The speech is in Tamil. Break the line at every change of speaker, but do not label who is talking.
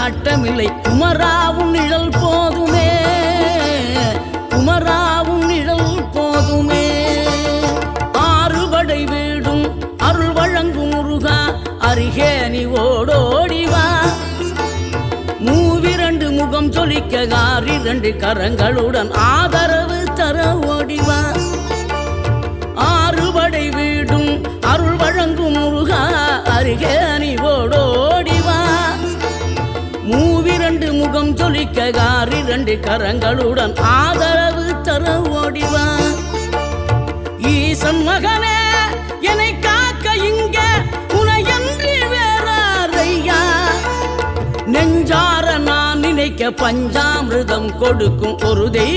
நாட்டமில்லை. குமராவும் நிழல் போதுமே, குமராவும் நிழல் போதுமே. ஆறுபடை வீடும் அருள் வழங்கும் முருகா, அருகே நீ ஓடோடிவா. மூவிரண்டு முகம் சொலிக்க 2 கரங்களுடன் ஆதரவு தர ஓடிவா. ஆறுபடை வீடும் அருள் வழங்கும் முருகா, அருகே நீ ஓடோடிவா. மூவிரண்டு முகம் சொலிக்க 2 கரங்களுடன் ஆதரவு தர ஓடிவா. ஈசன் மகனே என்னை காக்க இங்க உனையன்றி வேறாரையா. நெஞ்சார நான் நினைக்க பஞ்சாமிர்தம் கொடுக்கும் ஒரு தெய்வம்.